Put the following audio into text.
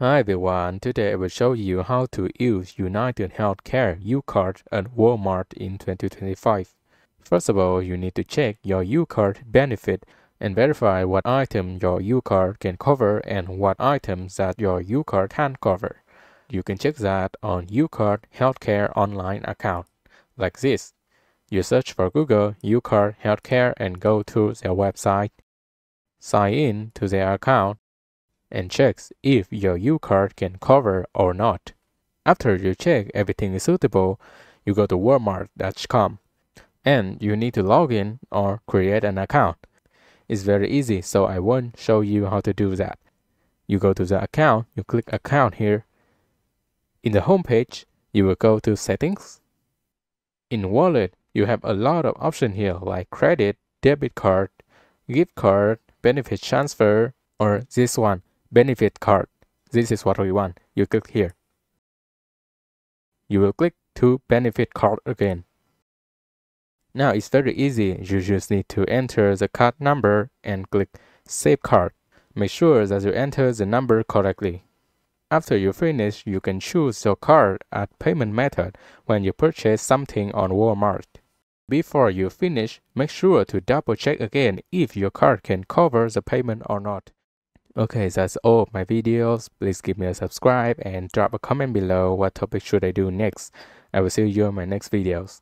Hi everyone, today I will show you how to use UnitedHealthcare UCard at Walmart in 2025. First of all, you need to check your UCard benefit and verify what item your UCard can cover and what items that your UCard can't cover. You can check that on UCard Healthcare online account, like this. You search for Google UCard Healthcare and go to their website. Sign in to their account and checks if your UCard can cover or not. After you check everything is suitable, you go to walmart.com and you need to log in or create an account. It's very easy, so I won't show you how to do that. You go to the account, you click account here. In the home page, you will go to settings. In wallet, you have a lot of options here like credit, debit card, gift card, benefit transfer, or this one, benefit card. This is what we want. You click here. You will click to benefit card again. Now it's very easy. You just need to enter the card number and click save card. Make sure that you enter the number correctly. After you finish, you can choose your card as payment method when you purchase something on Walmart. Before you finish, make sure to double check again if your card can cover the payment or not. Okay, that's all of my videos. Please give me a subscribe and drop a comment below what topic should I do next. I will see you in my next videos.